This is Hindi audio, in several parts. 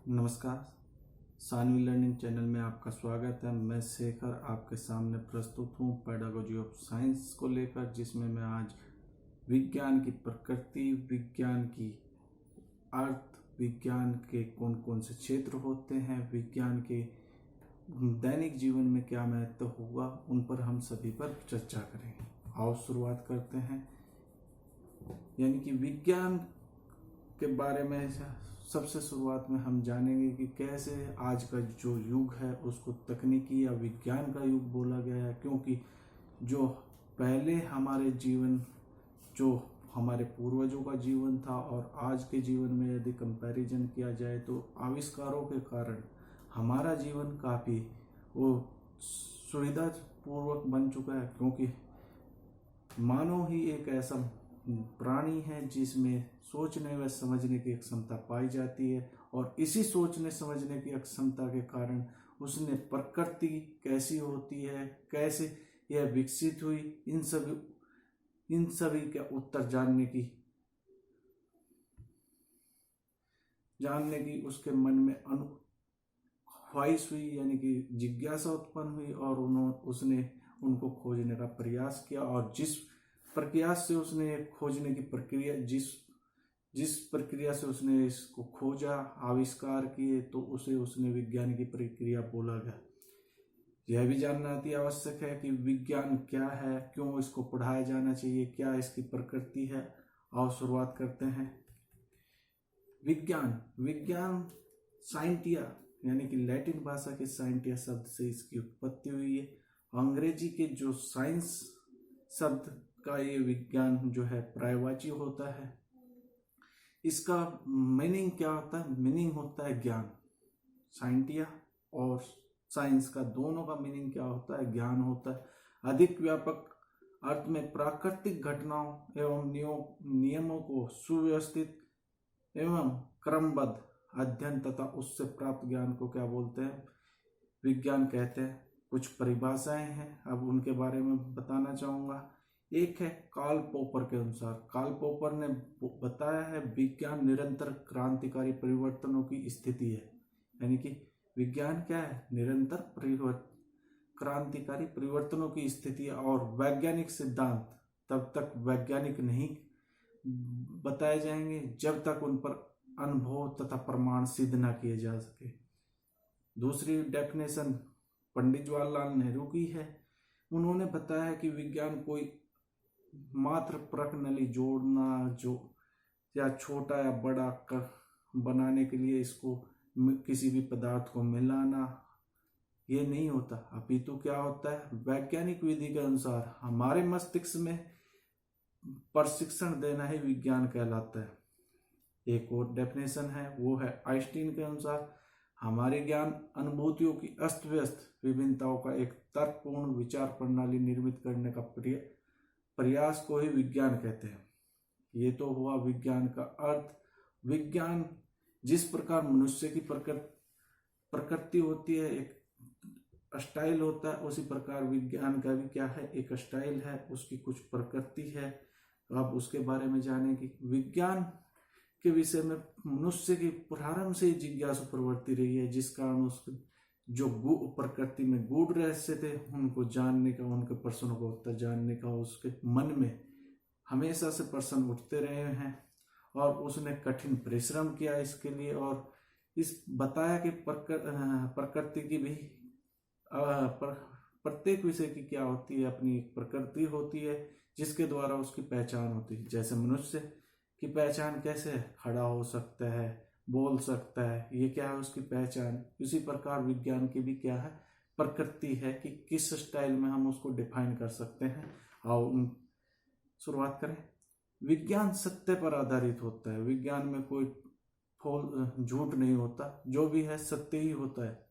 नमस्कार। सानवी लर्निंग चैनल में आपका स्वागत है। मैं शेखर आपके सामने प्रस्तुत हूँ पेडागोजी ऑफ साइंस को लेकर, जिसमें मैं आज विज्ञान की प्रकृति, विज्ञान की अर्थ, विज्ञान के कौन कौन से क्षेत्र होते हैं, विज्ञान के दैनिक जीवन में क्या महत्व हुआ, उन पर हम सभी पर चर्चा करेंगे। आओ शुरुआत करते हैं। यानी कि विज्ञान के बारे में सबसे शुरुआत में हम जानेंगे कि कैसे आज का जो युग है उसको तकनीकी या विज्ञान का युग बोला गया है, क्योंकि जो पहले हमारे जीवन, जो हमारे पूर्वजों का जीवन था और आज के जीवन में यदि कंपैरिजन किया जाए तो आविष्कारों के कारण हमारा जीवन काफ़ी वो सुविधापूर्वक बन चुका है, क्योंकि मानव ही एक ऐसा प्राणी है जिसमें सोचने व समझने की क्षमता पाई जाती है, और इसी सोचने समझने की क्षमता के कारण उसने प्रकृति कैसी होती है, कैसे यह विकसित हुई, इन सभी का उत्तर जानने की उसके मन में ख्वाहिश हुई, यानी कि जिज्ञासा उत्पन्न हुई, और उसने उनको खोजने का प्रयास किया। और जिस प्रयास से उसने खोजने की प्रक्रिया, जिस प्रक्रिया से उसने इसको खोजा, आविष्कार किए, तो उसे उसने विज्ञान की प्रक्रिया बोला गया। यह भी जानना अति आवश्यक है कि विज्ञान क्या है, क्यों इसको पढ़ाया जाना चाहिए, क्या इसकी प्रकृति है। आओ शुरुआत करते हैं। विज्ञान साइंटिया, यानी कि लैटिन भाषा के साइंटिया शब्द से इसकी उत्पत्ति हुई है। अंग्रेजी के जो साइंस शब्द का ये विज्ञान जो है पर्यायवाची होता है। इसका मीनिंग क्या होता है? मीनिंग होता है ज्ञान। साइंटिया और साइंस का दोनों का मीनिंग क्या होता है? ज्ञान होता है। अधिक व्यापक अर्थ में प्राकृतिक घटनाओं एवं नियमों को सुव्यवस्थित एवं क्रमबद्ध अध्ययन तथा उससे प्राप्त ज्ञान को क्या बोलते हैं? विज्ञान कहते हैं। कुछ परिभाषाएं हैं, अब उनके बारे में बताना चाहूँगा। एक है कार्ल पॉपर के अनुसार। कार्ल पॉपर ने बताया है विज्ञान निरंतर क्रांतिकारी परिवर्तनों की स्थिति है। यानी कि विज्ञान क्या है? निरंतर क्रांतिकारी परिवर्तनों की स्थिति है, और वैज्ञानिक सिद्धांत तब तक वैज्ञानिक नहीं बताए जाएंगे जब तक उन पर अनुभव तथा प्रमाण सिद्ध न किए जा सके। दूसरी डेफिनेशन पंडित जवाहरलाल नेहरू की है। उन्होंने बताया है कि विज्ञान कोई मात्र प्रणाली जोड़ना जो या छोटा या बड़ा कर बनाने के लिए इसको किसी भी पदार्थ को मिलाना, ये नहीं होता। अपितु क्या होता है? वैज्ञानिक विधि के अनुसार हमारे मस्तिष्क में प्रशिक्षण देना ही विज्ञान कहलाता है। एक और डेफिनेशन है, वो है आइंस्टीन के अनुसार हमारे ज्ञान अनुभूतियों की अस्त व्यस्त विभिन्नताओं का एक तर्कपूर्ण विचार प्रणाली निर्मित करने का प्रयास को ही विज्ञान कहते हैं। ये तो हुआ विज्ञान का अर्थ। विज्ञान जिस प्रकार मनुष्य की प्रकृति होती है, एक स्टाइल होता है, उसी प्रकार विज्ञान का भी क्या है? एक स्टाइल है, उसकी कुछ प्रकृति है। अब उसके बारे में जाने की विज्ञान के विषय में मनुष्य की प्रारंभ से जिज्ञासा प्रवृत्ति रही है, जिस कारण उसके जो प्रकृति में गूढ़ रहस्य थे उनको जानने का, उनके प्रश्नों का उत्तर जानने का उसके मन में हमेशा से प्रश्न उठते रहे हैं, और उसने कठिन परिश्रम किया इसके लिए, और इस बताया कि प्रकृति की भी प्रत्येक विषय की क्या होती है? अपनी एक प्रकृति होती है जिसके द्वारा उसकी पहचान होती है। जैसे मनुष्य की पहचान कैसे है? खड़ा हो सकता है, बोल सकता है, ये क्या है उसकी पहचान। इसी प्रकार विज्ञान की भी क्या है? प्रकृति है कि किस स्टाइल में हम उसको डिफाइन कर सकते हैं। और शुरुआत करें। विज्ञान सत्य पर आधारित होता है। विज्ञान में कोई झूठ नहीं होता, जो भी है सत्य ही होता है।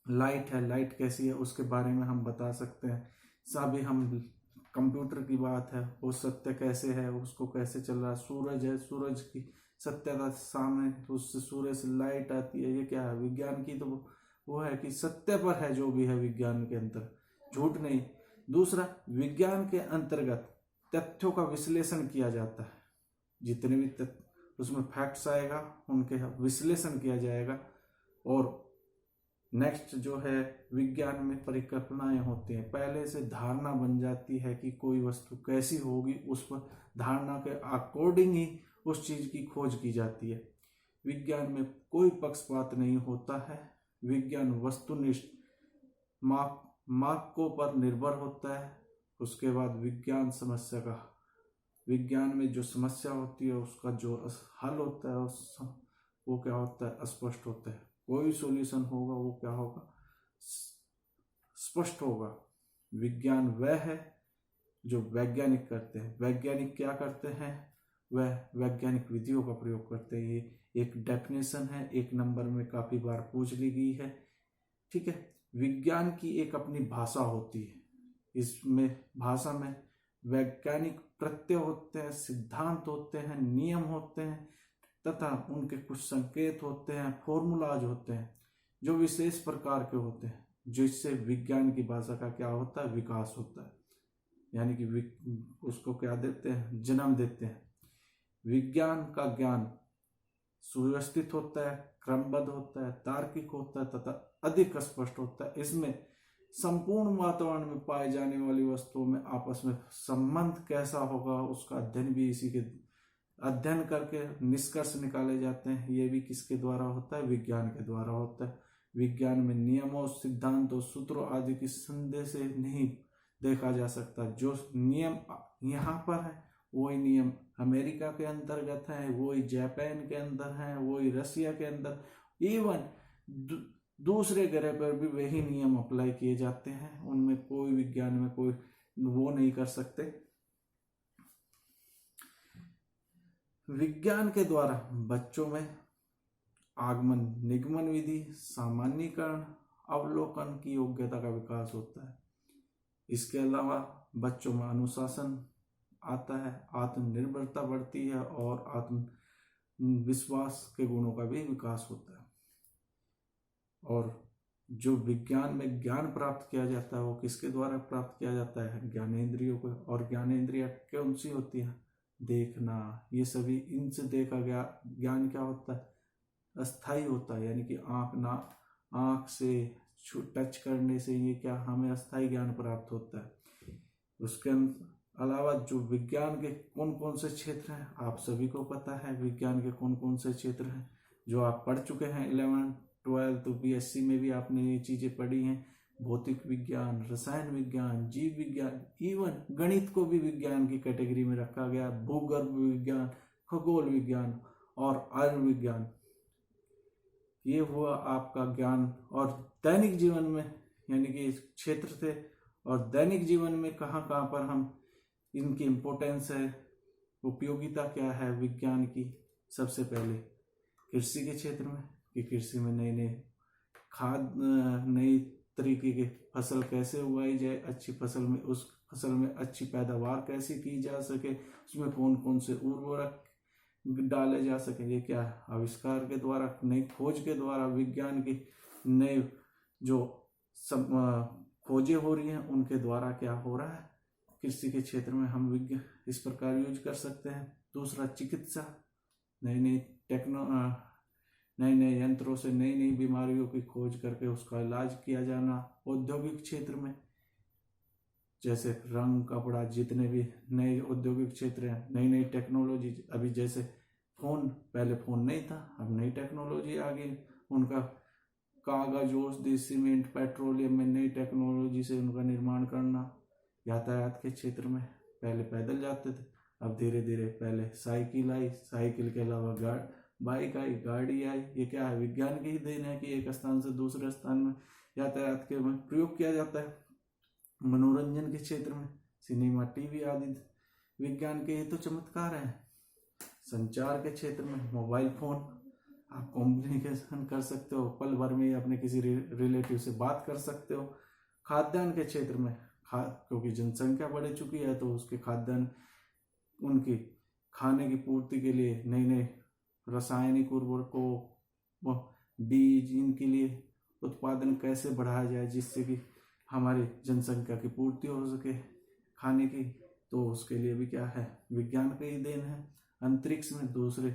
लाइट है, लाइट कैसी है उसके बारे में हम बता सकते हैं। सभी हम कंप्यूटर की बात है, वो सत्य कैसे है, उसको कैसे चल रहा है। सूरज है, सूरज की सत्यता सामने, तो उससे सूर्य से लाइट आती है, ये क्या है? विज्ञान की तो वो है कि सत्य पर है जो भी है विज्ञान के अंदर, झूठ नहीं। दूसरा, विज्ञान के अंतर्गत तथ्यों का विश्लेषण किया जाता है। जितने भी उसमें फैक्ट्स आएगा उनके विश्लेषण किया जाएगा, और नेक्स्ट जो है विज्ञान में परिकल्पनाएं होती हैं, पहले से धारणा बन जाती है कि कोई वस्तु कैसी होगी, उस पर धारणा के अकॉर्डिंग ही उस चीज की खोज की जाती है। विज्ञान में कोई पक्षपात नहीं होता है। विज्ञान वस्तुनिष्ठ मापकों पर निर्भर होता है। उसके बाद विज्ञान में जो समस्या होती है उसका जो हल होता है वो क्या होता है, स्पष्ट होता है। कोई सॉल्यूशन होगा वो क्या होगा, स्पष्ट होगा। विज्ञान वह है जो वैज्ञानिक करते हैं। वैज्ञानिक क्या करते हैं, वह वैज्ञानिक विधियों का प्रयोग करते हैं। ये एक डेफिनेशन है, 1 नंबर में काफी बार पूछ ली गई है। ठीक है, विज्ञान की एक अपनी भाषा होती है। इसमें भाषा में वैज्ञानिक प्रत्यय होते हैं, सिद्धांत होते हैं, नियम होते हैं तथा उनके कुछ संकेत होते हैं, फॉर्मूलाज होते हैं जो विशेष प्रकार के होते हैं, जिससे विज्ञान की भाषा का क्या होता है, विकास होता है। यानी कि उसको क्या देते हैं, जन्म देते हैं। विज्ञान का ज्ञान सुव्यवस्थित होता है, क्रमबद्ध होता है, तार्किक होता है तथा अधिक स्पष्ट होता है। इसमें संपूर्ण वातावरण में पाए जाने वाली वस्तुओं में आपस में संबंध कैसा होगा उसका अध्ययन भी इसी के अध्ययन करके निष्कर्ष निकाले जाते हैं। ये भी किसके द्वारा होता है, विज्ञान के द्वारा होता है। विज्ञान में नियमों, सिद्धांतों, सूत्रों आदि की संदेह से नहीं देखा जा सकता। जो नियम यहाँ पर है वही नियम अमेरिका के अंतर्गत है, वही जापान के अंदर है, वही रसिया के अंदर, इवन दूसरे ग्रह पर भी वही नियम अप्लाई किए जाते हैं। उनमें कोई विज्ञान में कोई वो नहीं कर सकते। विज्ञान के द्वारा बच्चों में आगमन निगमन विधि, सामान्यीकरण, अवलोकन की योग्यता का विकास होता है। इसके अलावा बच्चों में अनुशासन आता है, आत्मनिर्भरता बढ़ती है और आत्मविश्वास के गुणों का भी विकास होता है। और जो विज्ञान में ज्ञान प्राप्त किया जाता है वो किसके द्वारा प्राप्त किया जाता है, ज्ञानेंद्रियों को। और ज्ञानेंद्रियां कौन सी होती है, देखना, ये सभी। इनसे देखा गया ज्ञान क्या होता है, अस्थाई होता है। यानी कि आंख से टच करने से ये क्या हमें अस्थाई ज्ञान प्राप्त होता है। उसके अलावा जो विज्ञान के कौन कौन से क्षेत्र हैं आप सभी को पता है। विज्ञान के कौन कौन से क्षेत्र हैं जो आप पढ़ चुके हैं 11th 12th BSc में भी आपने ये चीजें पढ़ी हैं। भौतिक विज्ञान, रसायन विज्ञान, जीव विज्ञान, इवन गणित को भी विज्ञान की कैटेगरी में रखा गया। भूगर्भ विज्ञान, खगोल विज्ञान और आयुर्विज्ञान, ये हुआ आपका ज्ञान। और दैनिक जीवन में यानी कि क्षेत्र थे, और दैनिक जीवन में कहाँ कहाँ पर हम इनकी इम्पोर्टेंस है, उपयोगिता क्या है विज्ञान की। सबसे पहले कृषि के क्षेत्र में, कि कृषि में नई नई खाद, नई तरीके की फसल कैसे उगाई जाए, अच्छी फसल में, उस फसल में अच्छी पैदावार कैसे की जा सके, उसमें कौन कौन से उर्वरक डाले जा सके। ये क्या आविष्कार के द्वारा, नई खोज के द्वारा, विज्ञान की नई जो खोजें हो रही हैं उनके द्वारा क्या हो रहा है, कृषि के क्षेत्र में हम विज्ञान इस प्रकार यूज कर सकते हैं। दूसरा चिकित्सा, नए नए यंत्रों से नई नई बीमारियों की खोज करके उसका इलाज किया जाना। औद्योगिक क्षेत्र में जैसे रंग, कपड़ा, जितने भी नए औद्योगिक क्षेत्र हैं, नई नई टेक्नोलॉजी। अभी जैसे फोन, पहले फोन नहीं था, अब नई टेक्नोलॉजी आ गई। उनका कागज, औषधि, सीमेंट, पेट्रोलियम में नई टेक्नोलॉजी से उनका निर्माण करना। यातायात के क्षेत्र में पहले पैदल जाते थे, अब धीरे धीरे पहले साइकिल आई, साइकिल के अलावा बाइक आई, गाड़ी आई। ये क्या है, विज्ञान की ही देन है कि एक स्थान से दूसरे स्थान में यातायात के में प्रयोग किया जाता है। मनोरंजन के क्षेत्र में सिनेमा, टीवी आदि विज्ञान के ही तो चमत्कार हैं। संचार के क्षेत्र में मोबाइल फोन, आप कम्युनिकेशन कर सकते हो, पल भर में अपने किसी रिलेटिव से बात कर सकते हो। खाद्यान्न के क्षेत्र में क्योंकि जनसंख्या बढ़ चुकी है तो उसके खाद्यान्न, उनकी खाने की पूर्ति के लिए नई नई रासायनिक उर्वरकों, बीज, इनके लिए उत्पादन कैसे बढ़ाया जाए जिससे कि हमारी जनसंख्या की पूर्ति हो सके खाने की, तो उसके लिए भी क्या है, विज्ञान का ही देन है। अंतरिक्ष में दूसरे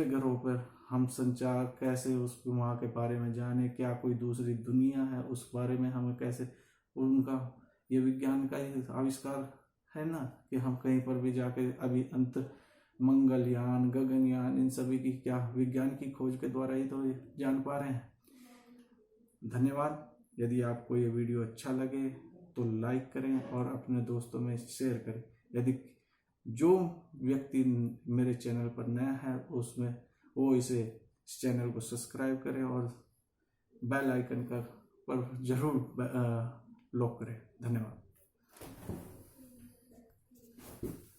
ग्रहों पर हम संचार कैसे उस वहाँ के बारे में जाने, क्या कोई दूसरी दुनिया है उस बारे में हमें कैसे, उनका ये विज्ञान का ही आविष्कार है ना कि हम कहीं पर भी जाके अभी अंत मंगलयान, गगनयान, इन सभी की क्या विज्ञान की खोज के द्वारा ही तो जान पा रहे हैं। धन्यवाद। यदि आपको ये वीडियो अच्छा लगे तो लाइक करें और अपने दोस्तों में शेयर करें। यदि जो व्यक्ति मेरे चैनल पर नया है उसमें वो इस चैनल को सब्सक्राइब करें और बेल आइकन पर जरूर क्लिक करें। धन्यवाद।